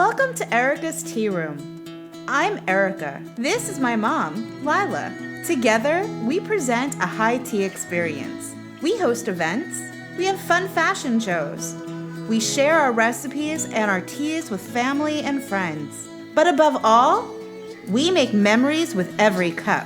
Welcome to Erika's Tea Room. I'm Erika. This is my mom, Leila. Together, we present a high tea experience. We host events. We have fun fashion shows. We share our recipes and our teas with family and friends. But above all, we make memories with every cup.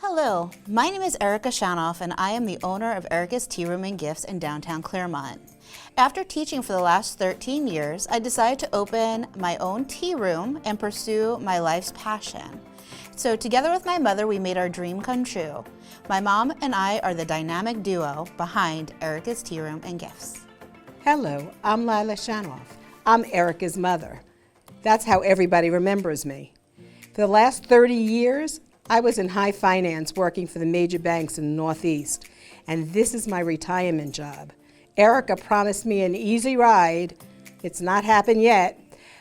Hello, my name is Erika Shanoff, and I am the owner of Erika's Tea Room and Gifts in downtown Claremont. After teaching for the last 13 years, I decided to open my own tea room and pursue my life's passion. So together with my mother, we made our dream come true. My mom and I are the dynamic duo behind Erika's Tea Room and Gifts. Hello, I'm Leila Shanoff. I'm Erika's mother. That's how everybody remembers me. For the last 30 years, I was in high finance working for the major banks in the Northeast, and this is my retirement job. Erika promised me an easy ride. It's not happened yet,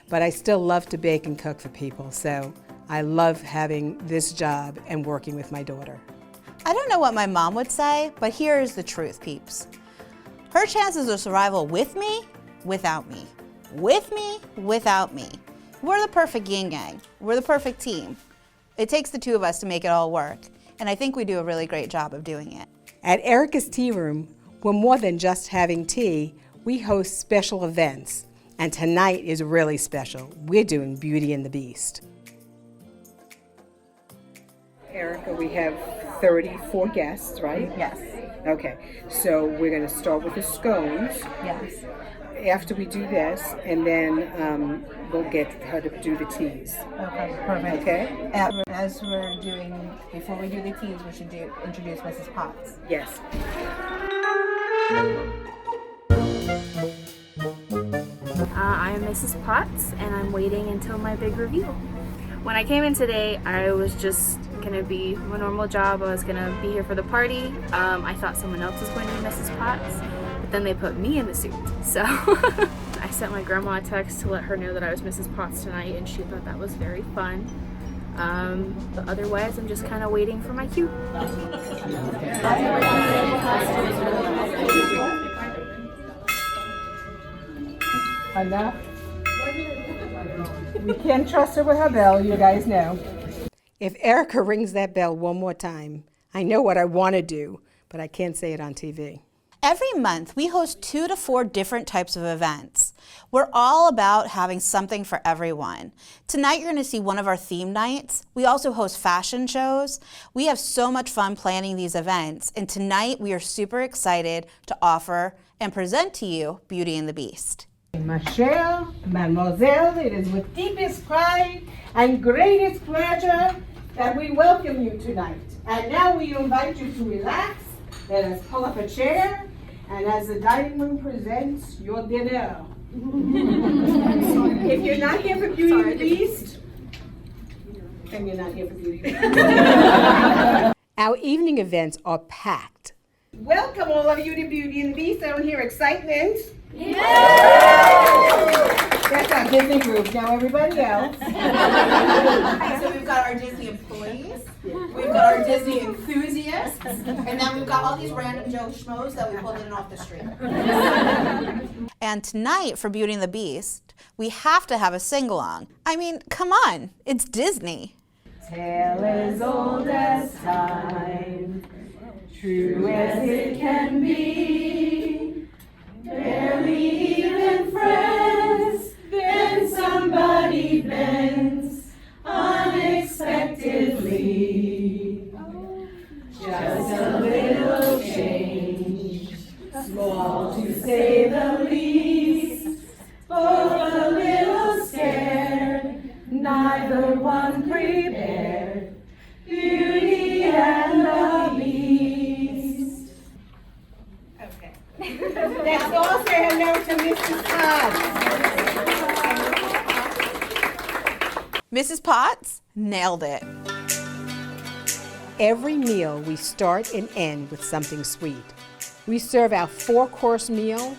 but I still love to bake and cook for people, so I love having this job and working with my daughter. I don't know what my mom would say, but here's the truth, peeps. Her chances of survival with me, without me. With me, without me. We're the perfect yin yang. We're the perfect team. It takes the two of us to make it all work, and I think we do a really great job of doing it. At Erika's Tea Room, we're more than just having tea. We host special events, and tonight is really special. We're doing Beauty and the Beast. Erika, we have 34 guests, right? Yes. Okay, so we're going to start with the scones. Yes. After we do this, and then we'll get her to do the teas. Okay, perfect. Okay? As we're doing, before we do the teas, we should introduce Mrs. Potts. Yes. I'm Mrs. Potts, and I'm waiting until my big reveal. When I came in today, I was just gonna be my normal job. I was gonna be here for the party. I thought someone else was going to be Mrs. Potts, but then they put me in the suit. So I sent my grandma a text to let her know that I was Mrs. Potts tonight, and she thought that was very fun. But otherwise, I'm just kind of waiting for my cue. Enough. We can't trust her with her bell, you guys know. If Erika rings that bell one more time, I know what I want to do, but I can't say it on TV. Every month, we host 2 to 4 different types of events. We're all about having something for everyone. Tonight, you're going to see one of our theme nights. We also host fashion shows. We have so much fun planning these events, and tonight, we are super excited to offer and present to you Beauty and the Beast. Michelle, Mademoiselle, it is with deepest pride and greatest pleasure that we welcome you tonight. And now we invite you to relax. Let us pull up a chair, and as the dining room presents your dinner. If you're not here for Beauty and the Beast, then you're not here for Beauty and the Beast. Our evening events are packed. Welcome all of you to Beauty and the Beast. I don't hear excitement. Yay! That's our Disney group. Now everybody else. So we've got our Disney employees, we've got our Disney enthusiasts, and then we've got all these random Joe Schmoes that we pulled in off the street. And tonight for Beauty and the Beast, we have to have a sing-along. I mean, come on, it's Disney. Tale as old as time, true as it can be, barely even friends, then somebody bends unexpectedly. Just a little change, small to say the least, both a little scared, neither one prepared. Beauty and the Beast. Okay. Let's all say hello to Mrs. Potts. Mrs. Potts nailed it. Every meal we start and end with something sweet. We serve our 4-course meal,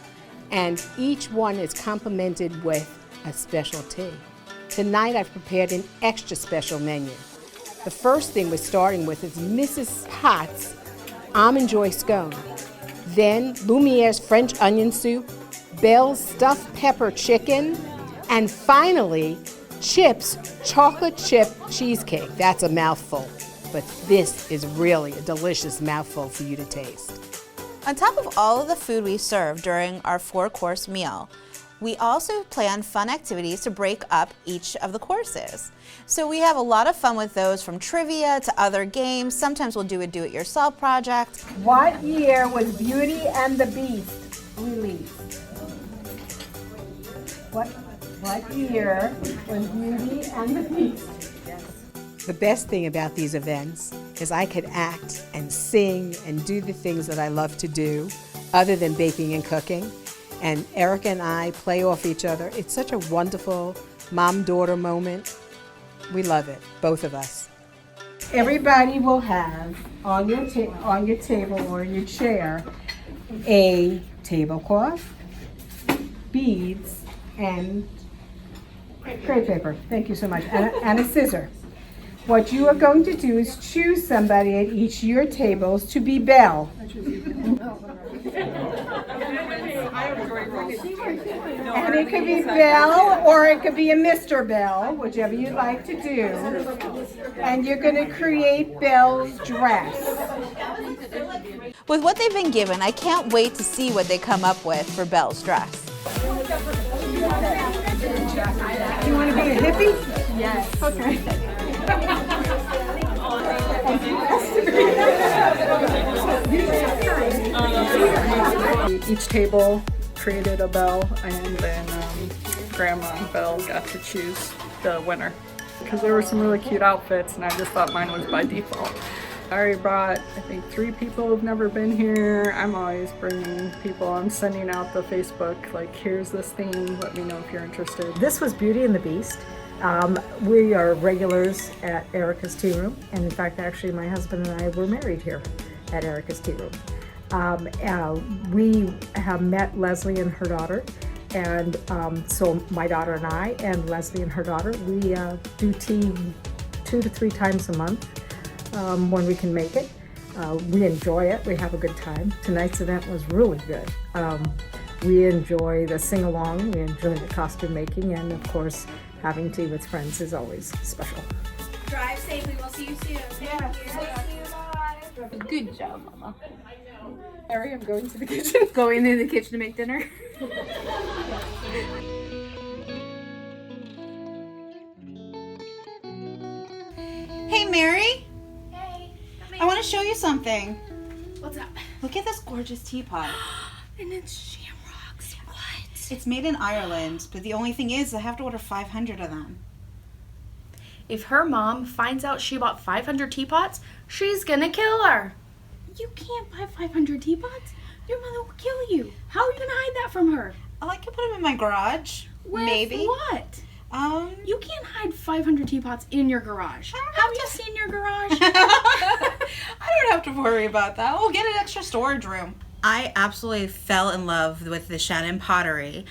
and each one is complemented with a special tea. Tonight I've prepared an extra special menu. The first thing we're starting with is Mrs. Potts' Almond Joy Scone. Then Lumiere's French onion soup, Bell's stuffed pepper chicken, and finally, Chip's chocolate chip cheesecake. That's a mouthful, but this is really a delicious mouthful for you to taste. On top of all of the food we serve during our 4-course meal, we also plan fun activities to break up each of the courses. So we have a lot of fun with those, from trivia to other games. Sometimes we'll do a do-it-yourself project. What year was Beauty and the Beast released? What year was Beauty and the Beast? The best thing about these events is I could act and sing and do the things that I love to do other than baking and cooking. And Erika and I play off each other. It's such a wonderful mom-daughter moment. We love it, both of us. Everybody will have on your table or your chair a tablecloth, beads, and crepe paper. Thank you so much. And a scissor. What you are going to do is choose somebody at each of your tables to be Belle. And it could be Belle or it could be a Mr. Belle, whichever you'd like to do. And you're going to create Belle's dress. With what they've been given, I can't wait to see what they come up with for Belle's dress. You want to be a hippie? Yes. Okay. Each table created a bell, and then Grandma and Belle got to choose the winner. Because there were some really cute outfits, and I just thought mine was by default. I already brought, I think, 3 people who've never been here. I'm always bringing people. I'm sending out the Facebook, like, here's this theme, let me know if you're interested. This was Beauty and the Beast. We are regulars at Erika's Tea Room, and in fact, actually, my husband and I were married here at Erika's Tea Room. We have met Leslie and her daughter, and so my daughter and I, and Leslie and her daughter, we do tea 2 to 3 times a month when we can make it. We enjoy it. We have a good time. Tonight's event was really good. We enjoy the sing-along, we enjoy the costume making, and of course, having tea with friends is always special. Drive safely. We'll see you soon. Yeah. Bye. Good job, Mama. Ari, I'm going to the kitchen. Going into the kitchen to make dinner. Hey, Mary, Hey. I want to show you something. What's up? Look at this gorgeous teapot. And it's shamrocks. What? It's made in Ireland, but the only thing is I have to order 500 of them. If her mom finds out she bought 500 teapots, she's gonna kill her. You can't buy 500 teapots. Your mother will kill you. How are you gonna hide that from her? Oh, I could put them in my garage. With Maybe. what? Um, You can't hide 500 teapots in your garage. Have you seen your garage? I don't have to worry about that. We'll get an extra storage room. I absolutely fell in love with the Shannon Pottery.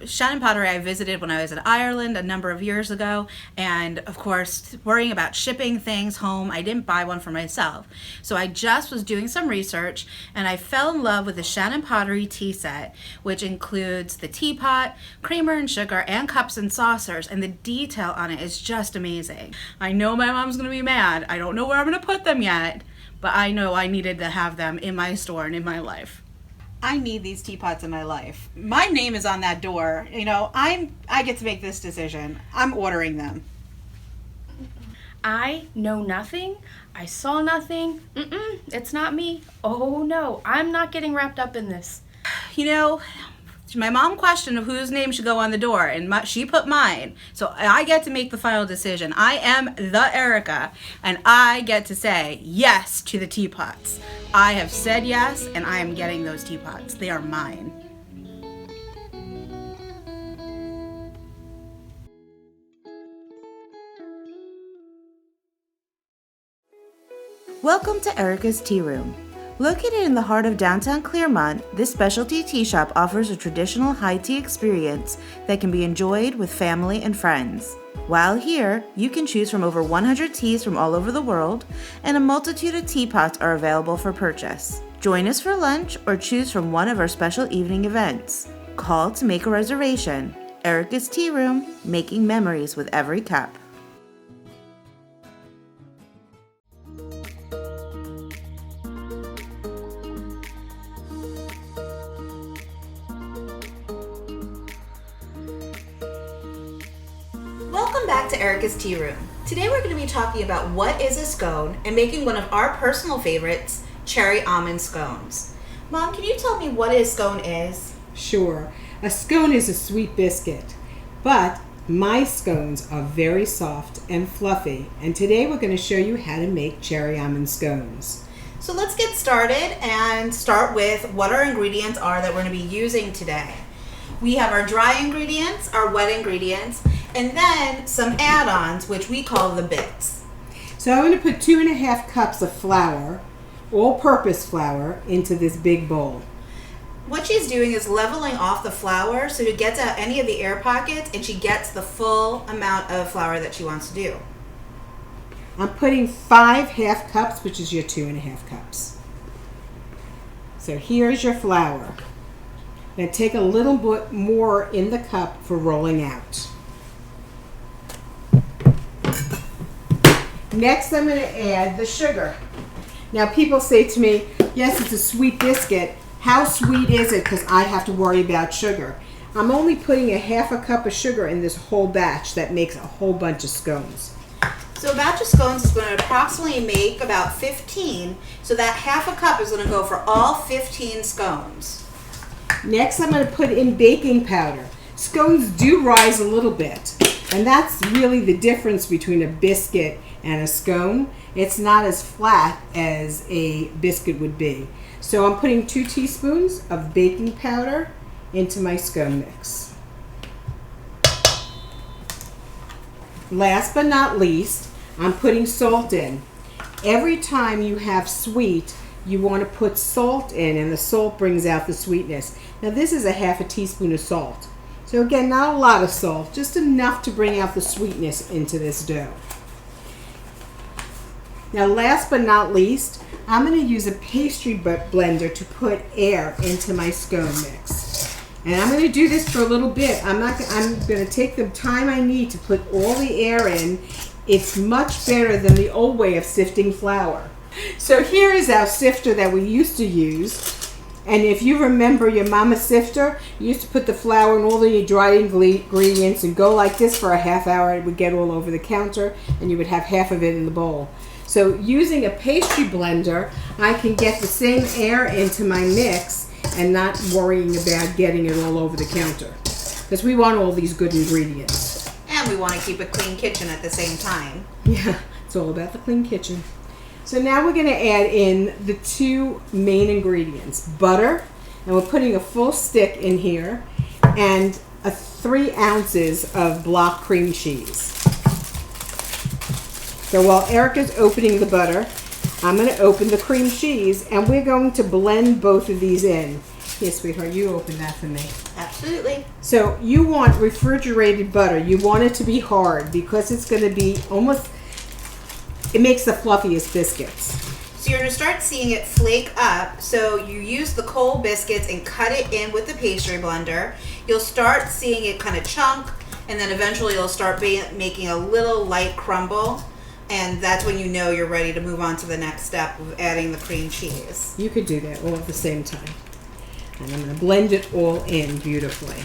Shannon Pottery I visited when I was in Ireland a number of years ago, and of course, worrying about shipping things home, I didn't buy one for myself. So I just was doing some research, and I fell in love with the Shannon Pottery Tea Set, which includes the teapot, creamer and sugar, and cups and saucers, and the detail on it is just amazing. I know my mom's gonna be mad. I don't know where I'm gonna put them yet, but I know I needed to have them in my store and in my life. I need these teapots in my life. My name is on that door. You know, I get to make this decision. I'm ordering them. I know nothing. I saw nothing. It's not me. Oh no, I'm not getting wrapped up in this. You know, my mom questioned whose name should go on the door, and she put mine. So I get to make the final decision. I am the Erika, and I get to say yes to the teapots. I have said yes, and I am getting those teapots. They are mine. Welcome to Erika's Tea Room. Located in the heart of downtown Claremont, this specialty tea shop offers a traditional high tea experience that can be enjoyed with family and friends. While here, you can choose from over 100 teas from all over the world, and a multitude of teapots are available for purchase. Join us for lunch or choose from one of our special evening events. Call to make a reservation. Erika's Tea Room, making memories with every cup. Welcome back to Erika's Tea Room. Today we're going to be talking about what is a scone and making one of our personal favorites, cherry almond scones. Mom, can you tell me what a scone is? Sure. A scone is a sweet biscuit, but my scones are very soft and fluffy, and today we're going to show you how to make cherry almond scones. So let's get started and start with what our ingredients are that we're going to be using today. We have our dry ingredients, our wet ingredients, and then some add-ons, which we call the bits. So I'm going to put 2.5 cups of flour, all-purpose flour, into this big bowl. What she's doing is leveling off the flour so it gets out any of the air pockets and she gets the full amount of flour that she wants to do. I'm putting 5 half cups, which is your 2.5 cups. So here's your flour. Now take a little bit more in the cup for rolling out. Next I'm going to add the sugar. Now people say to me, yes, it's a sweet biscuit. How sweet is it? Because I have to worry about sugar. I'm only putting 1/2 cup of sugar in this whole batch that makes a whole bunch of scones. So a batch of scones is going to approximately make about 15. So that 1/2 cup is going to go for all 15 scones. Next I'm going to put in baking powder. Scones do rise a little bit, and that's really the difference between a biscuit and a scone. It's not as flat as a biscuit would be. So I'm putting 2 teaspoons of baking powder into my scone mix. Last but not least, I'm putting salt in. Every time you have sweet, you want to put salt in, and the salt brings out the sweetness. Now this is 1/2 teaspoon of salt. So again, not a lot of salt, just enough to bring out the sweetness into this dough. Now last but not least, I'm going to use a pastry blender to put air into my scone mix. And I'm going to do this for a little bit. I'm going to take the time I need to put all the air in. It's much better than the old way of sifting flour. So here is our sifter that we used to use. And if you remember your mama's sifter, you used to put the flour and all the dried ingredients and go like this for a half hour. It would get all over the counter and you would have half of it in the bowl. So using a pastry blender, I can get the same air into my mix and not worrying about getting it all over the counter. Because we want all these good ingredients. And we want to keep a clean kitchen at the same time. Yeah, it's all about the clean kitchen. So now we're going to add in the 2 main ingredients, butter, and we're putting a full stick in here, and 3 ounces of block cream cheese. So while Erika's opening the butter, I'm going to open the cream cheese, and we're going to blend both of these in. Here, sweetheart, you open that for me. Absolutely. So you want refrigerated butter. You want it to be hard because it's going to be almost, it makes the fluffiest biscuits. So you're going to start seeing it flake up. So you use the cold biscuits and cut it in with the pastry blender. You'll start seeing it kind of chunk, and then eventually you'll start making a little light crumble. And that's when you know you're ready to move on to the next step of adding the cream cheese. You could do that all at the same time. And I'm going to blend it all in beautifully.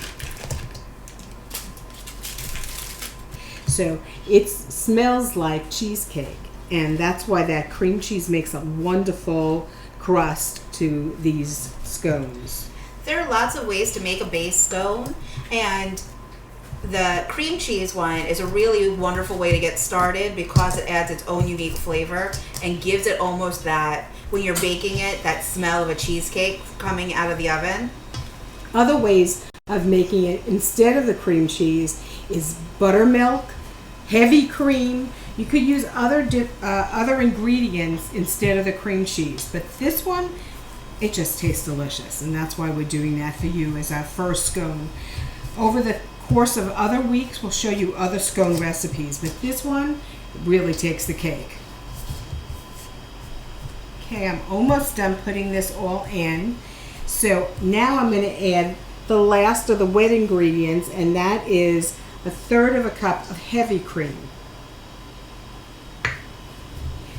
So it smells like cheesecake, and that's why that cream cheese makes a wonderful crust to these scones. There are lots of ways to make a base scone, and the cream cheese one is a really wonderful way to get started because it adds its own unique flavor and gives it almost that, when you're baking it, that smell of a cheesecake coming out of the oven. Other ways of making it instead of the cream cheese is buttermilk, heavy cream. You could use other ingredients instead of the cream cheese, but this one, it just tastes delicious, and that's why we're doing that for you as our first scone. Over the course of other weeks, we'll show you other scone recipes, but this one really takes the cake. Okay, I'm almost done putting this all in. So now I'm going to add the last of the wet ingredients, and that is 1/3 cup of heavy cream.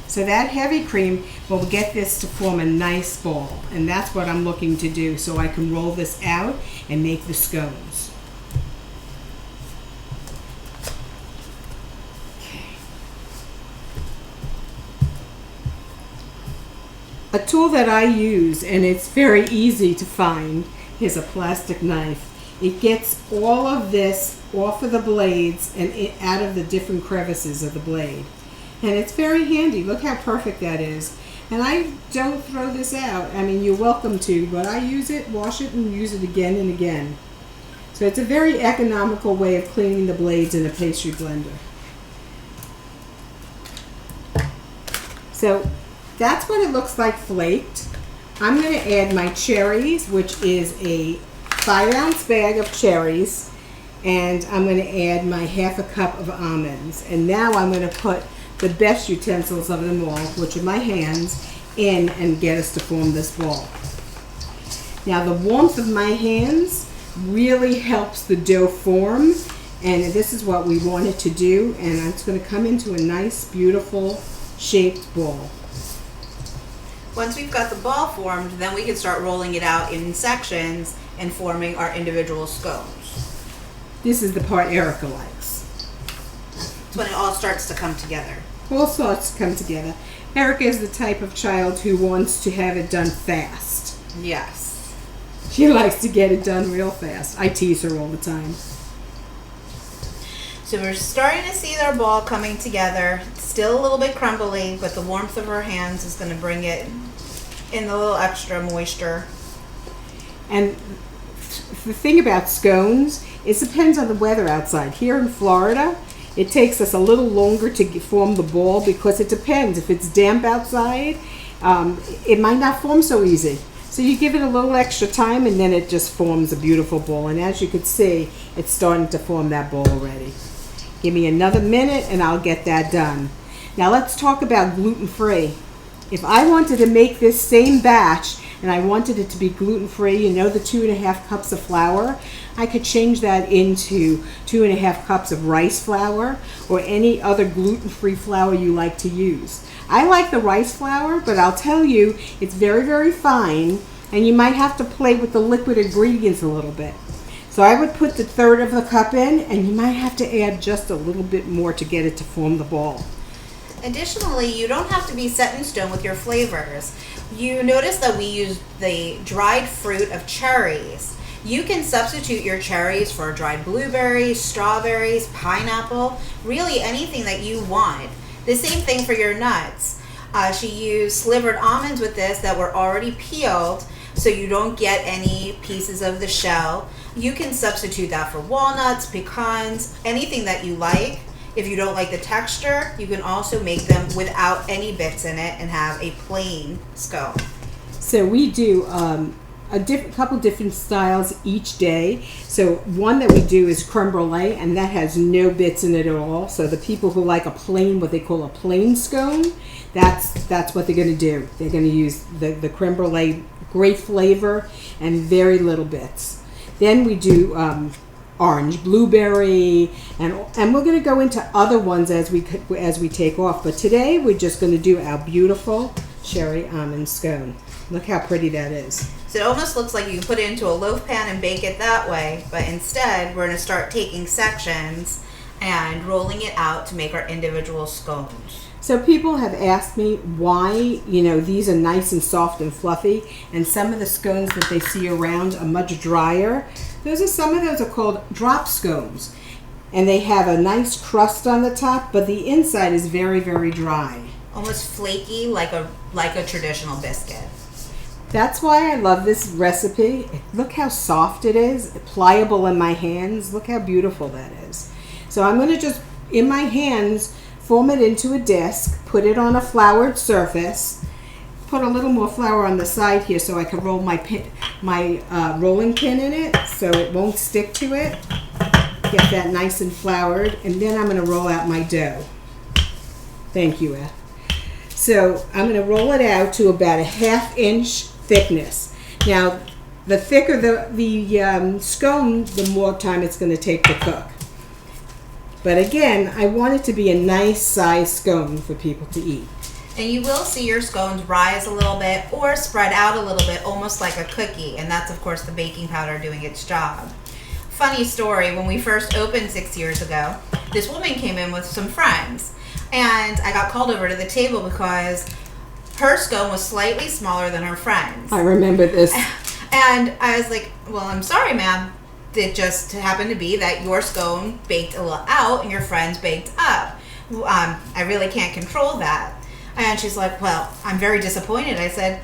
So that heavy cream will get this to form a nice ball, and that's what I'm looking to do so I can roll this out and make the scones. Okay. A tool that I use, and it's very easy to find, is a plastic knife. It gets all of this off of the blades and out of the different crevices of the blade. And it's very handy. Look how perfect that is. And I don't throw this out. I mean, you're welcome to, but I use it, wash it, and use it again and again. So it's a very economical way of cleaning the blades in a pastry blender. So that's what it looks like flaked. I'm going to add my cherries, which is a 5-ounce bag of cherries, and I'm going to add my 1/2 cup of almonds. And now I'm going to put the best utensils of them all, which are my hands, in and get us to form this ball. Now the warmth of my hands really helps the dough form, and this is what we want it to do, and it's going to come into a nice, beautiful shaped ball. Once we've got the ball formed, then we can start rolling it out in sections and forming our individual scones. This is the part Erika likes. It's when it all starts to come together. All sorts come together. Erika is the type of child who wants to have it done fast. Yes. She likes to get it done real fast. I tease her all the time. So we're starting to see our ball coming together. It's still a little bit crumbly, but the warmth of her hands is going to bring it in a little extra moisture. And the thing about scones, it depends on the weather outside. Here in Florida, it takes us a little longer to form the ball because it depends. If it's damp outside, it might not form so easy. So you give it a little extra time and then it just forms a beautiful ball. And as you can see, it's starting to form that ball already. Give me another minute and I'll get that done. Now let's talk about gluten-free. If I wanted to make this same batch and I wanted it to be gluten-free, you know, the 2.5 cups of flour, I could change that into 2.5 cups of rice flour or any other gluten-free flour you like to use. I like the rice flour, but I'll tell you, it's very, very fine, and you might have to play with the liquid ingredients a little bit. So I would put the 1/3 cup in, and you might have to add just a little bit more to get it to form the ball. Additionally, you don't have to be set in stone with your flavors. You notice that we use the dried fruit of cherries. You can substitute your cherries for dried blueberries, strawberries, pineapple, really anything that you want. The same thing for your nuts. She used slivered almonds with this that were already peeled, so you don't get any pieces of the shell. You can substitute that for walnuts, pecans, anything that you like. If you don't like the texture, you can also make them without any bits in it and have a plain scone. So we do couple different styles each day. So one that we do is creme brulee, and that has no bits in it at all. So the people who like a plain, what they call a plain scone, that's what they're going to do. They're going to use the creme brulee, great flavor and very little bits. Then we do orange blueberry, and we're going to go into other ones as we take off. But today we're just going to do our beautiful cherry almond scone. Look how pretty that is. So it almost looks like you can put it into a loaf pan and bake it that way, but instead we're going to start taking sections and rolling it out to make our individual scones. So people have asked me why, these are nice and soft and fluffy, and some of the scones that they see around are much drier. Some of those are called drop scones, and they have a nice crust on the top, but the inside is very, very dry. Almost flaky, like a traditional biscuit. That's why I love this recipe. Look how soft it is, pliable in my hands. Look how beautiful that is. So I'm going to just, in my hands, form it into a disc, put it on a floured surface, put a little more flour on the side here so I can roll my rolling pin in it so it won't stick to it. Get that nice and floured, and then I'm going to roll out my dough. Thank you, Ed. So I'm going to roll it out to about a 1/2 inch thickness. Now, the thicker the scone, the more time it's going to take to cook. But again, I want it to be a nice size scone for people to eat. And you will see your scones rise a little bit or spread out a little bit, almost like a cookie. And that's, of course, the baking powder doing its job. Funny story, when we first opened 6 years ago, this woman came in with some friends. And I got called over to the table because her scone was slightly smaller than her friend's. I remember this. And I was like, well, I'm sorry, ma'am. It just happened to be that your scone baked a little out and your friend's baked up. I really can't control that. And she's like, well, I'm very disappointed. I said,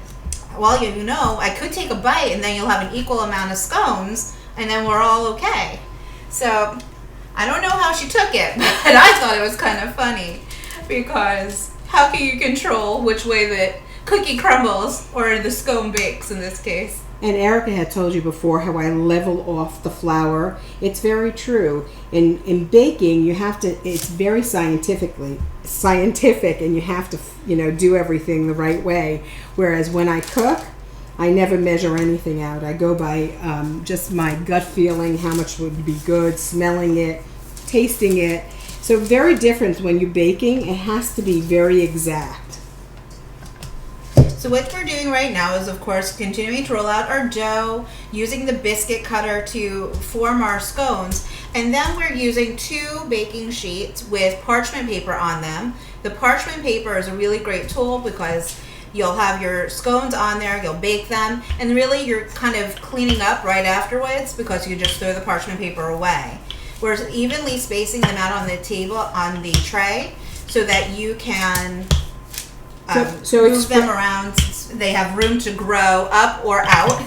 well, you know, I could take a bite and then you'll have an equal amount of scones and then we're all okay. So I don't know how she took it, but I thought it was kind of funny because how can you control which way the cookie crumbles or the scone bakes in this case? And Erika had told you before how I level off the flour. It's very true. In baking, you have to, it's very scientific, and you have to, do everything the right way. Whereas when I cook, I never measure anything out. I go by just my gut feeling, how much would be good, smelling it, tasting it. So very different when you're baking. It has to be very exact. So what we're doing right now is, of course, continuing to roll out our dough, using the biscuit cutter to form our scones, and then we're using 2 baking sheets with parchment paper on them. The parchment paper is a really great tool because you'll have your scones on there, you'll bake them, and really you're kind of cleaning up right afterwards because you just throw the parchment paper away. We're evenly spacing them out on the table, on the tray, so that you can move them around. They have room to grow up or out.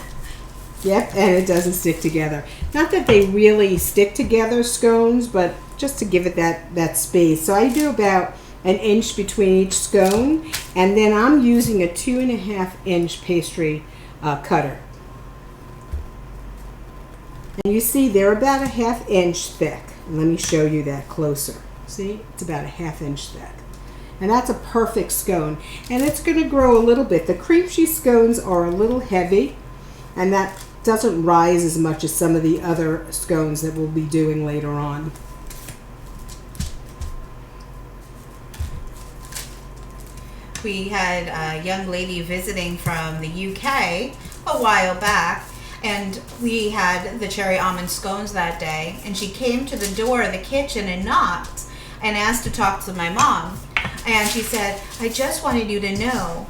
Yep, and it doesn't stick together. Not that they really stick together, scones, but just to give it that space. So I do about 1 inch between each scone, and then I'm using a 2.5 inch pastry cutter. And you see they're about a 1/2 inch thick. Let me show you that closer. See, it's about a 1/2 inch thick. And that's a perfect scone. And it's going to grow a little bit. The cream cheese scones are a little heavy, and that doesn't rise as much as some of the other scones that we'll be doing later on. We had a young lady visiting from the UK a while back, and we had the cherry almond scones that day, and she came to the door of the kitchen and knocked and asked to talk to my mom. And she said, I just wanted you to know,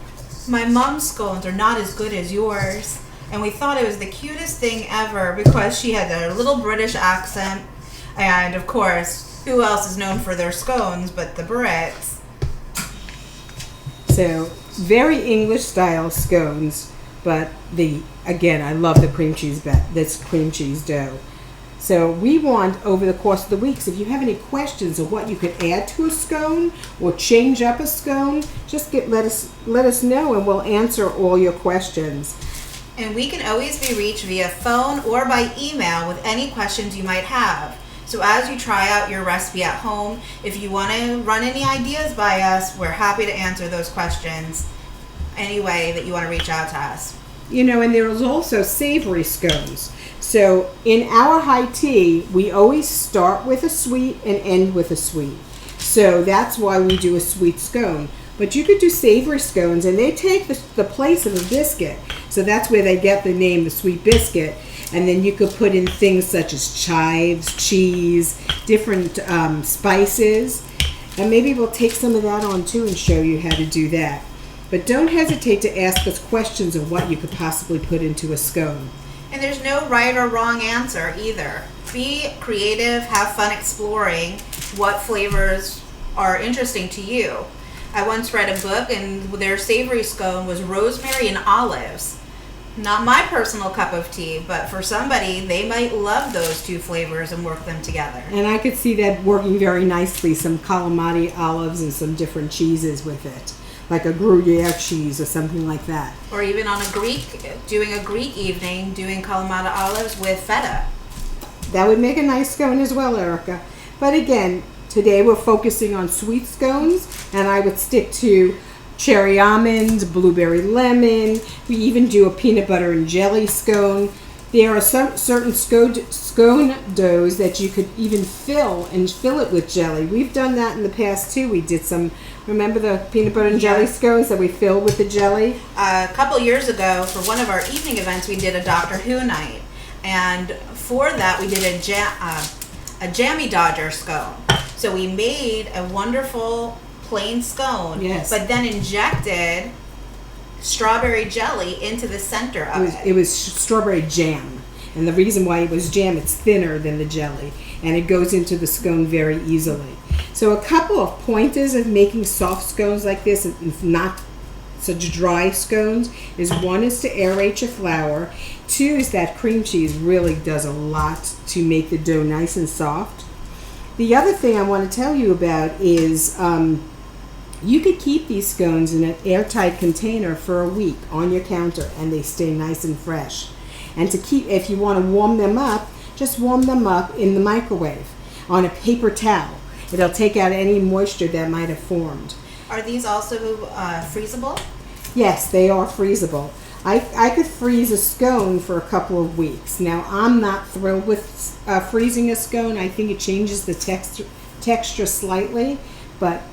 my mom's scones are not as good as yours. And we thought it was the cutest thing ever because she had a little British accent. And of course, who else is known for their scones but the Brits? So, very English style scones, but again, I love the cream cheese dough. So we want, over the course of the weeks, if you have any questions of what you could add to a scone or change up a scone, just let us know and we'll answer all your questions. And we can always be reached via phone or by email with any questions you might have. So as you try out your recipe at home, if you want to run any ideas by us, we're happy to answer those questions any way that you want to reach out to us. And there's also savory scones. So in our high tea, we always start with a sweet and end with a sweet. So that's why we do a sweet scone. But you could do savory scones, and they take the place of a biscuit. So that's where they get the name, the sweet biscuit. And then you could put in things such as chives, cheese, different spices. And maybe we'll take some of that on too and show you how to do that. But don't hesitate to ask us questions of what you could possibly put into a scone. And there's no right or wrong answer either. Be creative, have fun exploring what flavors are interesting to you. I once read a book and their savory scone was rosemary and olives. Not my personal cup of tea, but for somebody, they might love those two flavors and work them together. And I could see that working very nicely, some calamari olives and some different cheeses with it, like a Gruyere cheese or something like that. Or even on doing a Greek evening, doing Kalamata olives with feta. That would make a nice scone as well, Erica. But again, today we're focusing on sweet scones, and I would stick to cherry almond, blueberry lemon. We even do a peanut butter and jelly scone. There are some certain scone doughs that you could even fill it with jelly. We've done that in the past too. We did some, remember the peanut butter and jelly scones that we filled with the jelly? A couple years ago, for one of our evening events, we did a Doctor Who night. And for that, we did a Jammy Dodger scone. So we made a wonderful plain scone, yes, but then injected strawberry jelly into the center of it. It was strawberry jam. And the reason why it was jam, it's thinner than the jelly. And it goes into the scone very easily. So a couple of pointers of making soft scones like this, and not such dry scones, is one is to aerate your flour. Two is that cream cheese really does a lot to make the dough nice and soft. The other thing I want to tell you about is you could keep these scones in an airtight container for a week on your counter, and they stay nice and fresh. And to keep, if you want to warm them up, just warm them up in the microwave on a paper towel. It'll take out any moisture that might have formed. Are these also freezable? Yes, they are freezable. I could freeze a scone for a couple of weeks. Now, I'm not thrilled with freezing a scone. I think it changes the texture slightly, but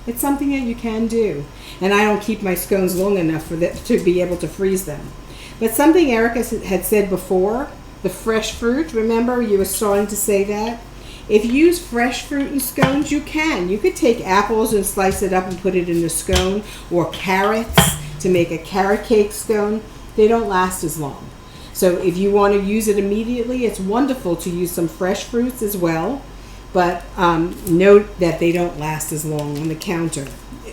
it's something that you can do. And I don't keep my scones long enough for that to be able to freeze them. But something Erica had said before, the fresh fruit, remember you were starting to say that? If you use fresh fruit in scones, you can. You could take apples and slice it up and put it in a scone, or carrots to make a carrot cake scone. They don't last as long. So if you want to use it immediately, it's wonderful to use some fresh fruits as well. But note that they don't last as long on the counter,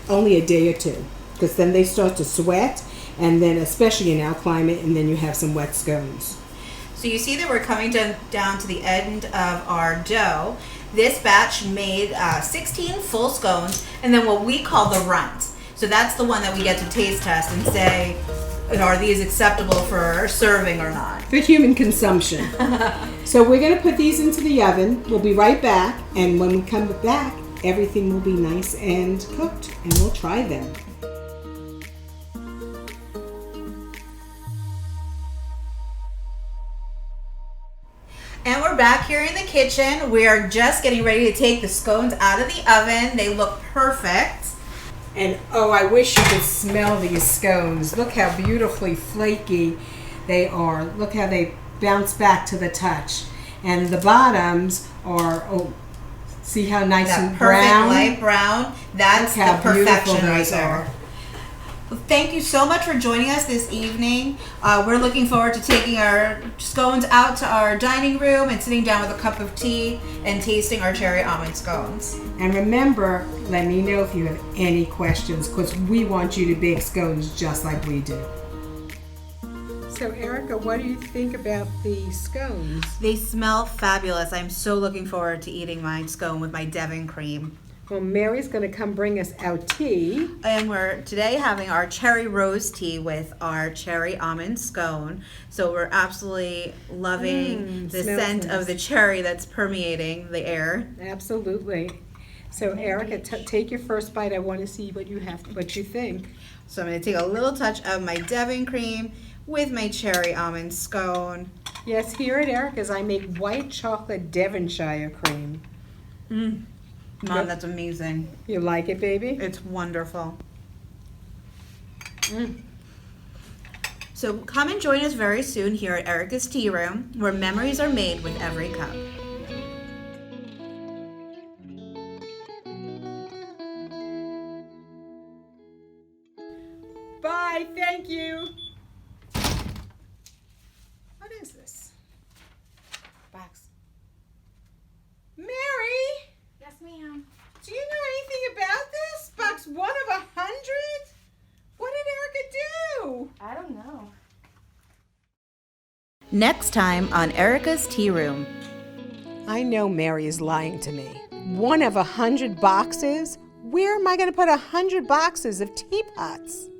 only a day or two, because then they start to sweat, and then especially in our climate, and then you have some wet scones. So you see that we're coming down to the end of our dough. This batch made 16 full scones, and then what we call the runt. So that's the one that we get to taste test and say, are these acceptable for serving or not? For human consumption. So we're going to put these into the oven. We'll be right back, and when we come back, everything will be nice and cooked, and we'll try them. And we're back here in the kitchen. We are just getting ready to take the scones out of the oven. They look perfect. And oh, I wish you could smell these scones. Look how beautifully flaky they are. Look how they bounce back to the touch. And the bottoms are, oh, see how nice That and perfect brown? light brown. That's Look how the perfection beautiful right those there. are. Well, thank you so much for joining us this evening. We're looking forward to taking our scones out to our dining room and sitting down with a cup of tea and tasting our cherry almond scones. And remember, let me know if you have any questions, because we want you to bake scones just like we do. So Erica, what do you think about the scones? They smell fabulous. I'm so looking forward to eating my scone with my Devon cream. Well, Mary's going to come bring us our tea. And we're today having our cherry rose tea with our cherry almond scone. So we're absolutely loving the smells scent nice. of the cherry that's permeating the air. Absolutely. So Erica, take your first bite. I want to see what you think. So I'm going to take a little touch of my Devon cream with my cherry almond scone. Yes, here at Erica's, I make white chocolate Devonshire cream. Mom, that's amazing. You like it, baby? It's wonderful. So come and join us very soon here at Erika's Tea Room, where memories are made with every cup. Bye, thank you. What is this? Box. Mary, Yes, ma'am. do you know anything about this? Box 1 of 100? What did Erica do? I don't know. Next time on Erika's Tea Room. I know Mary is lying to me. One of 100 boxes? Where am I going to put 100 boxes of teapots?